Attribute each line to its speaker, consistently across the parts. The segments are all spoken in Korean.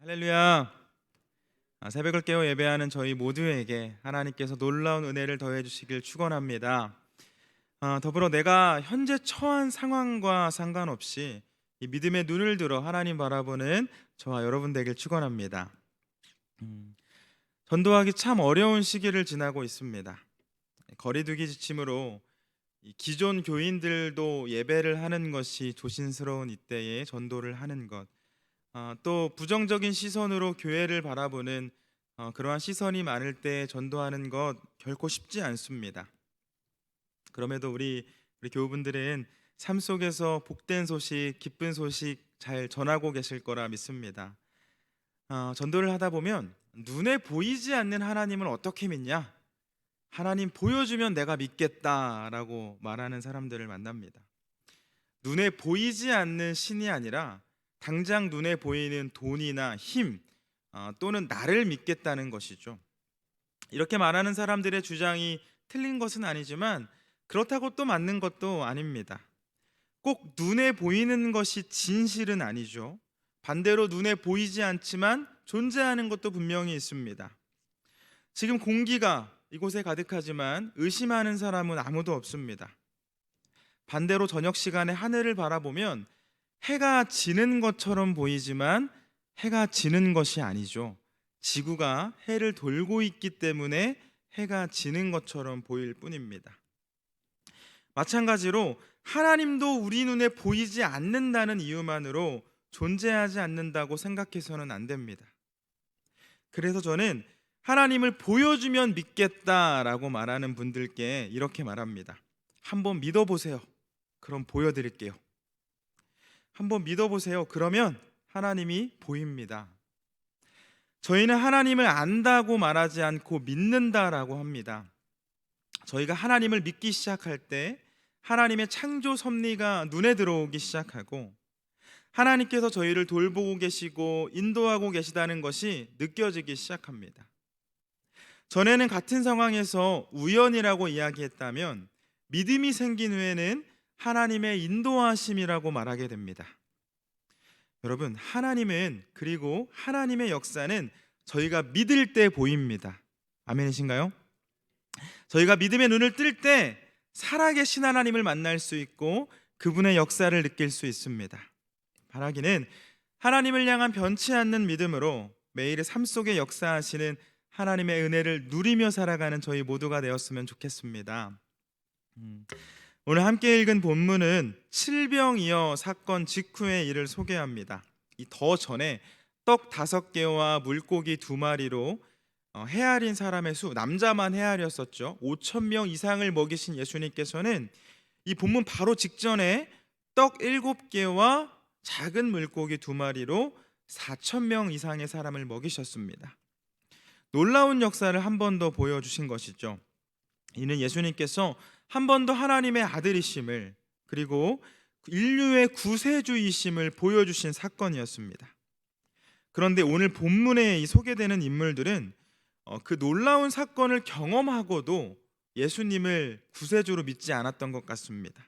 Speaker 1: 할렐루야. 새벽을 깨워 예배하는 저희 모두에게 하나님께서 놀라운 은혜를 더해 주시길 축원합니다. 더불어 내가 현재 처한 상황과 상관없이 이 믿음의 눈을 들어 하나님 바라보는 저와 여러분 되길 축원합니다. 전도하기 참 어려운 시기를 지나고 있습니다. 거리두기 지침으로 이 기존 교인들도 예배를 하는 것이 조심스러운 이때에 전도를 하는 것, 또 부정적인 시선으로 교회를 바라보는 그러한 시선이 많을 때 전도하는 것 결코 쉽지 않습니다. 그럼에도 우리 교우분들은 삶 속에서 복된 소식, 기쁜 소식 잘 전하고 계실 거라 믿습니다. 전도를 하다 보면 눈에 보이지 않는 하나님을 어떻게 믿냐? 하나님 보여주면 내가 믿겠다라고 말하는 사람들을 만납니다. 눈에 보이지 않는 신이 아니라 당장 눈에 보이는 돈이나 힘, 또는 나를 믿겠다는 것이죠. 이렇게 말하는 사람들의 주장이 틀린 것은 아니지만 그렇다고 또 맞는 것도 아닙니다. 꼭 눈에 보이는 것이 진실은 아니죠. 반대로 눈에 보이지 않지만 존재하는 것도 분명히 있습니다. 지금 공기가 이곳에 가득하지만 의심하는 사람은 아무도 없습니다. 반대로 저녁 시간에 하늘을 바라보면 해가 지는 것처럼 보이지만 해가 지는 것이 아니죠. 지구가 해를 돌고 있기 때문에 해가 지는 것처럼 보일 뿐입니다. 마찬가지로 하나님도 우리 눈에 보이지 않는다는 이유만으로 존재하지 않는다고 생각해서는 안 됩니다. 그래서 저는 하나님을 보여주면 믿겠다라고 말하는 분들께 이렇게 말합니다. 한번 믿어보세요. 그럼 보여드릴게요. 한번 믿어보세요. 그러면 하나님이 보입니다. 저희는 하나님을 안다고 말하지 않고 믿는다라고 합니다. 저희가 하나님을 믿기 시작할 때 하나님의 창조 섭리가 눈에 들어오기 시작하고 하나님께서 저희를 돌보고 계시고 인도하고 계시다는 것이 느껴지기 시작합니다. 전에는 같은 상황에서 우연이라고 이야기했다면 믿음이 생긴 후에는 하나님의 인도하심이라고 말하게 됩니다. 여러분, 하나님은 그리고 하나님의 역사는 저희가 믿을 때 보입니다. 아멘이신가요? 저희가 믿음의 눈을 뜰 때 살아계신 하나님을 만날 수 있고 그분의 역사를 느낄 수 있습니다. 바라기는 하나님을 향한 변치 않는 믿음으로 매일의 삶 속에 역사하시는 하나님의 은혜를 누리며 살아가는 저희 모두가 되었으면 좋겠습니다. 오늘 함께 읽은 본문은 칠병이어 사건 직후의 일을 소개합니다. 이 더 전에 떡 5개와 물고기 2마리로 헤아린 사람의 수, 남자만 헤아렸었죠. 5,000명 이상을 먹이신 예수님께서는 이 본문 바로 직전에 떡 7개와 작은 물고기 2마리로 4,000명 이상의 사람을 먹이셨습니다. 놀라운 역사를 한 번 더 보여주신 것이죠. 이는 예수님께서 한 번 더 하나님의 아들이심을 그리고 인류의 구세주이심을 보여주신 사건이었습니다. 그런데 오늘 본문에 소개되는 인물들은 그 놀라운 사건을 경험하고도 예수님을 구세주로 믿지 않았던 것 같습니다.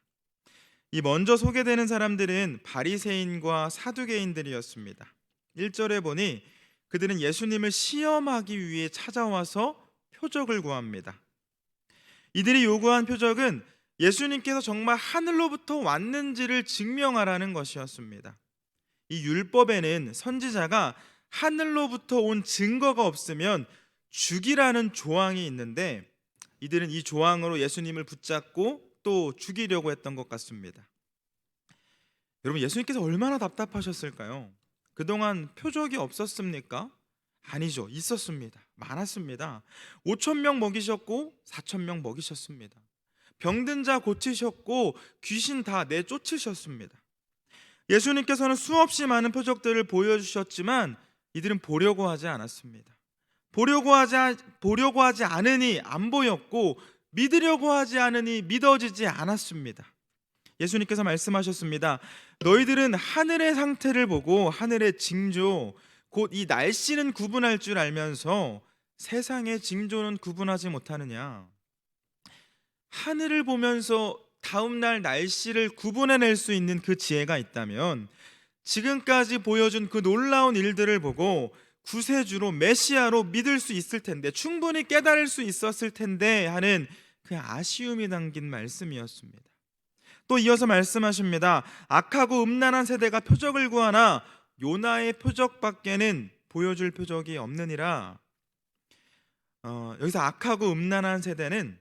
Speaker 1: 이 먼저 소개되는 사람들은 바리새인과 사두개인들이었습니다. 1절에 보니 그들은 예수님을 시험하기 위해 찾아와서 표적을 구합니다. 이들이 요구한 표적은 예수님께서 정말 하늘로부터 왔는지를 증명하라는 것이었습니다. 이 율법에는 선지자가 하늘로부터 온 증거가 없으면 죽이라는 조항이 있는데 이들은 이 조항으로 예수님을 붙잡고 또 죽이려고 했던 것 같습니다. 여러분, 예수님께서 얼마나 답답하셨을까요? 그동안 표적이 없었습니까? 아니죠. 있었습니다. 많았습니다. 5,000명 먹이셨고 4,000명 먹이셨습니다. 병든 자 고치셨고 귀신 다 내쫓으셨습니다. 예수님께서는 수없이 많은 표적들을 보여주셨지만 이들은 보려고 하지 않았습니다. 보려고 하지 않으니 안 보였고 믿으려고 하지 않으니 믿어지지 않았습니다. 예수님께서 말씀하셨습니다. 너희들은 하늘의 상태를 보고 하늘의 징조 곧 이 날씨는 구분할 줄 알면서 세상의 징조는 구분하지 못하느냐. 하늘을 보면서 다음날 날씨를 구분해낼 수 있는 그 지혜가 있다면 지금까지 보여준 그 놀라운 일들을 보고 구세주로 메시아로 믿을 수 있을 텐데, 충분히 깨달을 수 있었을 텐데 하는 그 아쉬움이 담긴 말씀이었습니다. 또 이어서 말씀하십니다. 악하고 음란한 세대가 표적을 구하나 요나의 표적밖에는 보여줄 표적이 없느니라. 여기서 악하고 음란한 세대는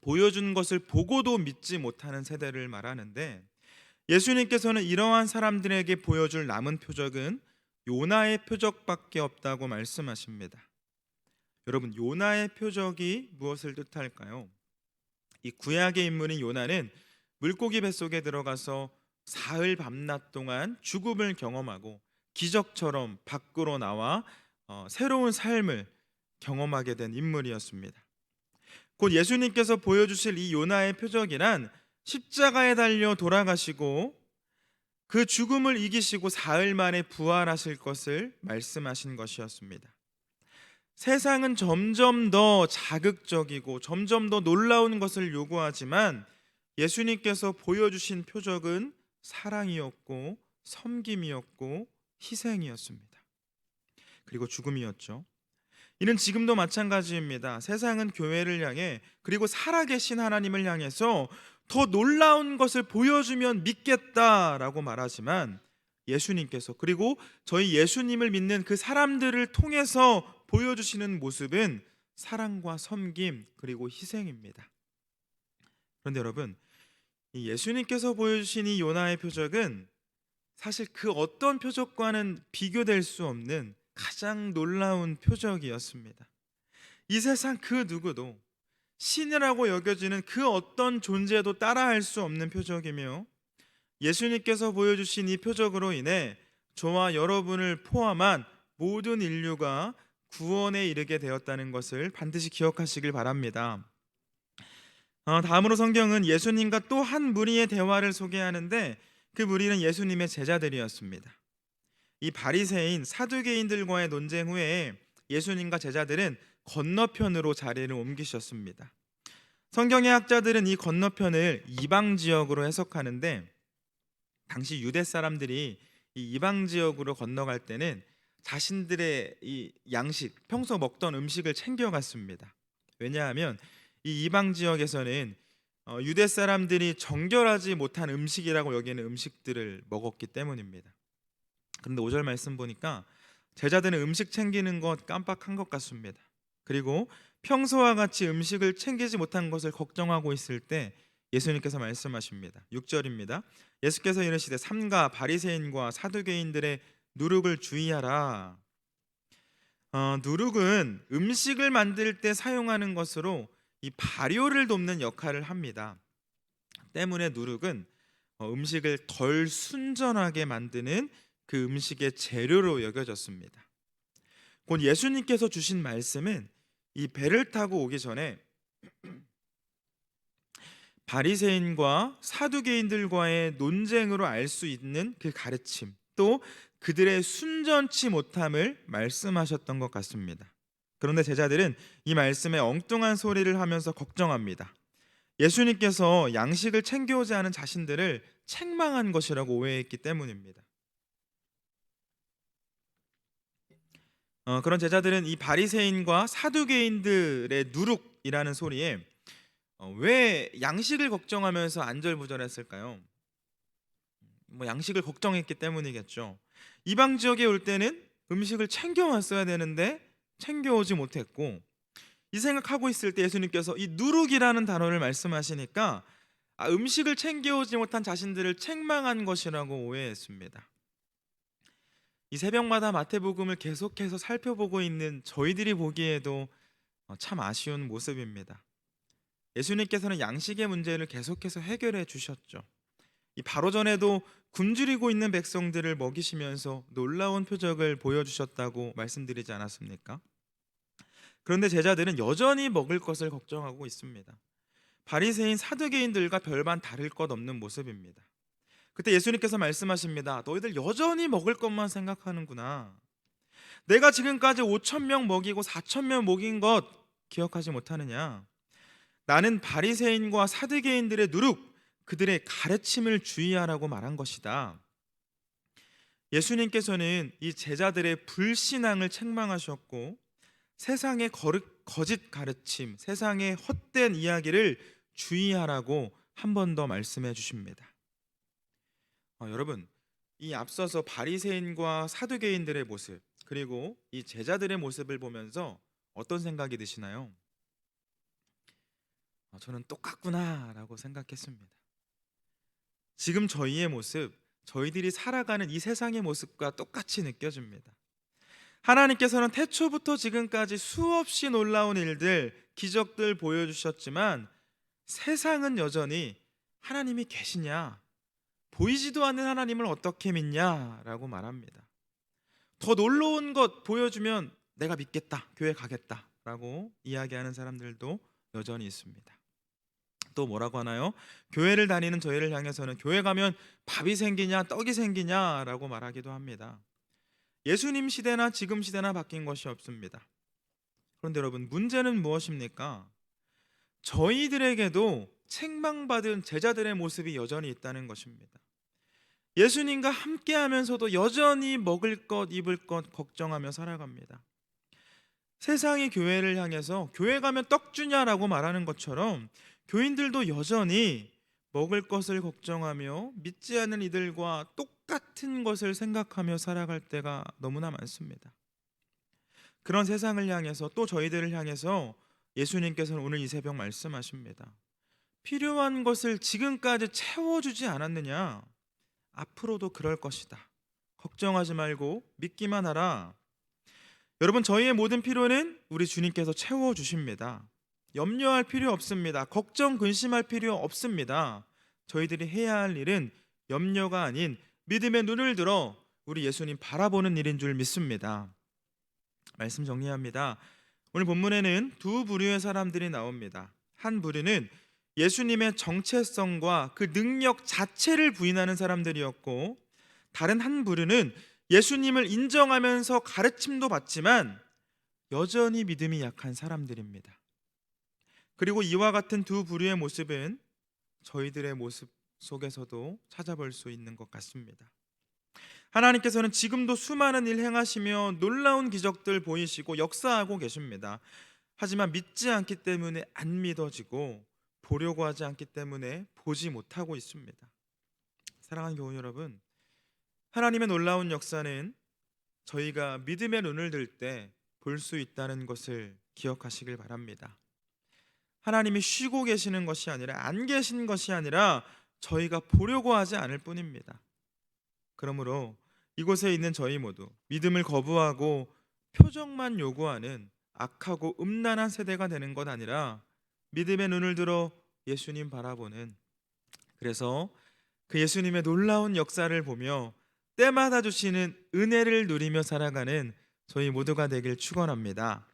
Speaker 1: 보여준 것을 보고도 믿지 못하는 세대를 말하는데, 예수님께서는 이러한 사람들에게 보여줄 남은 표적은 요나의 표적밖에 없다고 말씀하십니다. 여러분, 요나의 표적이 무엇을 뜻할까요? 이 구약의 인물인 요나는 물고기 뱃속에 들어가서 사흘 밤낮 동안 죽음을 경험하고 기적처럼 밖으로 나와 새로운 삶을 경험하게 된 인물이었습니다. 곧 예수님께서 보여주실 이 요나의 표적이란 십자가에 달려 돌아가시고 그 죽음을 이기시고 사흘 만에 부활하실 것을 말씀하신 것이었습니다. 세상은 점점 더 자극적이고 점점 더 놀라운 것을 요구하지만 예수님께서 보여주신 표적은 사랑이었고 섬김이었고 희생이었습니다. 그리고 죽음이었죠. 이는 지금도 마찬가지입니다. 세상은 교회를 향해, 그리고 살아계신 하나님을 향해서 더 놀라운 것을 보여주면 믿겠다라고 말하지만, 예수님께서, 그리고 저희 예수님을 믿는 그 사람들을 통해서 보여주시는 모습은 사랑과 섬김 그리고 희생입니다. 그런데 여러분, 이 예수님께서 보여주신 이 요나의 표적은 사실 그 어떤 표적과는 비교될 수 없는 가장 놀라운 표적이었습니다. 이 세상 그 누구도, 신이라고 여겨지는 그 어떤 존재도 따라할 수 없는 표적이며, 예수님께서 보여주신 이 표적으로 인해 저와 여러분을 포함한 모든 인류가 구원에 이르게 되었다는 것을 반드시 기억하시길 바랍니다. 다음으로 성경은 예수님과 또 한 무리의 대화를 소개하는데, 그 무리는 예수님의 제자들이었습니다. 이 바리새인 사두개인들과의 논쟁 후에 예수님과 제자들은 건너편으로 자리를 옮기셨습니다. 성경의 학자들은 이 건너편을 이방 지역으로 해석하는데, 당시 유대 사람들이 이 이방 지역으로 건너갈 때는 자신들의 이 양식, 평소 먹던 음식을 챙겨갔습니다. 왜냐하면 이 이방 지역에서는 유대 사람들이 정결하지 못한 음식이라고 여기는 음식들을 먹었기 때문입니다. 그런데 5절 말씀 보니까 제자들은 음식 챙기는 것 깜빡한 것 같습니다. 그리고 평소와 같이 음식을 챙기지 못한 것을 걱정하고 있을 때 예수님께서 말씀하십니다. 6절입니다. 예수께서 이르시되 삼가 바리새인과 사두개인들의 누룩을 주의하라. 누룩은 음식을 만들 때 사용하는 것으로 이 발효를 돕는 역할을 합니다. 때문에 누룩은 음식을 덜 순전하게 만드는 그 음식의 재료로 여겨졌습니다. 곧 예수님께서 주신 말씀은 이 배를 타고 오기 전에 바리새인과 사두개인들과의 논쟁으로 알 수 있는 그 가르침, 또 그들의 순전치 못함을 말씀하셨던 것 같습니다. 그런데 제자들은 이 말씀에 엉뚱한 소리를 하면서 걱정합니다. 예수님께서 양식을 챙겨오지 않은 자신들을 책망한 것이라고 오해했기 때문입니다. 그런 제자들은 이 바리새인과 사두개인들의 누룩이라는 소리에 왜 양식을 걱정하면서 안절부절했을까요? 양식을 걱정했기 때문이겠죠. 이방 지역에 올 때는 음식을 챙겨왔어야 되는데 챙겨오지 못했고, 이 생각하고 있을 때 예수님께서 이 누룩이라는 단어를 말씀하시니까 음식을 챙겨오지 못한 자신들을 책망한 것이라고 오해했습니다. 이 새벽마다 마태복음을 계속해서 살펴보고 있는 저희들이 보기에도 참 아쉬운 모습입니다. 예수님께서는 양식의 문제를 계속해서 해결해 주셨죠. 이 바로 전에도 굶주리고 있는 백성들을 먹이시면서 놀라운 표적을 보여주셨다고 말씀드리지 않았습니까? 그런데 제자들은 여전히 먹을 것을 걱정하고 있습니다. 바리새인 사두개인들과 별반 다를 것 없는 모습입니다. 그때 예수님께서 말씀하십니다. 너희들 여전히 먹을 것만 생각하는구나. 내가 지금까지 5,000명 먹이고 4,000명 먹인 것 기억하지 못하느냐? 나는 바리새인과 사두개인들의 누룩, 그들의 가르침을 주의하라고 말한 것이다. 예수님께서는 이 제자들의 불신앙을 책망하셨고 세상의 거짓 가르침, 세상의 헛된 이야기를 주의하라고 한 번 더 말씀해 주십니다. 여러분, 이 앞서서 바리새인과 사두개인들의 모습, 그리고 이 제자들의 모습을 보면서 어떤 생각이 드시나요? 저는 똑같구나라고 생각했습니다. 지금 저희의 모습, 저희들이 살아가는 이 세상의 모습과 똑같이 느껴집니다. 하나님께서는 태초부터 지금까지 수없이 놀라운 일들, 기적들 보여주셨지만 세상은 여전히 하나님이 계시냐, 보이지도 않는 하나님을 어떻게 믿냐라고 말합니다. 더 놀라운 것 보여주면 내가 믿겠다, 교회 가겠다라고 이야기하는 사람들도 여전히 있습니다. 또 뭐라고 하나요? 교회를 다니는 저희를 향해서는 교회 가면 밥이 생기냐 떡이 생기냐라고 말하기도 합니다. 예수님 시대나 지금 시대나 바뀐 것이 없습니다. 그런데 여러분, 문제는 무엇입니까? 저희들에게도 책망받은 제자들의 모습이 여전히 있다는 것입니다. 예수님과 함께 하면서도 여전히 먹을 것 입을 것 걱정하며 살아갑니다. 세상이 교회를 향해서 교회 가면 떡 주냐라고 말하는 것처럼 교인들도 여전히 먹을 것을 걱정하며 믿지 않는 이들과 똑같은 것을 생각하며 살아갈 때가 너무나 많습니다. 그런 세상을 향해서, 또 저희들을 향해서 예수님께서는 오늘 이 새벽 말씀하십니다. 필요한 것을 지금까지 채워주지 않았느냐? 앞으로도 그럴 것이다. 걱정하지 말고 믿기만 하라. 여러분, 저희의 모든 필요는 우리 주님께서 채워주십니다. 염려할 필요 없습니다. 걱정, 근심할 필요 없습니다. 저희들이 해야 할 일은 염려가 아닌 믿음의 눈을 들어 우리 예수님 바라보는 일인 줄 믿습니다. 말씀 정리합니다. 오늘 본문에는 두 부류의 사람들이 나옵니다. 한 부류는 예수님의 정체성과 그 능력 자체를 부인하는 사람들이었고, 다른 한 부류는 예수님을 인정하면서 가르침도 받지만 여전히 믿음이 약한 사람들입니다. 그리고 이와 같은 두 부류의 모습은 저희들의 모습 속에서도 찾아볼 수 있는 것 같습니다. 하나님께서는 지금도 수많은 일 행하시며 놀라운 기적들 보이시고 역사하고 계십니다. 하지만 믿지 않기 때문에 안 믿어지고 보려고 하지 않기 때문에 보지 못하고 있습니다. 사랑하는 교우 여러분, 하나님의 놀라운 역사는 저희가 믿음의 눈을 들 때 볼 수 있다는 것을 기억하시길 바랍니다. 하나님이 쉬고 계시는 것이 아니라, 안 계신 것이 아니라 저희가 보려고 하지 않을 뿐입니다. 그러므로 이곳에 있는 저희 모두 믿음을 거부하고 표정만 요구하는 악하고 음란한 세대가 되는 것 아니라 믿음의 눈을 들어 예수님 바라보는, 그래서 그 예수님의 놀라운 역사를 보며 때마다 주시는 은혜를 누리며 살아가는 저희 모두가 되길 축원합니다.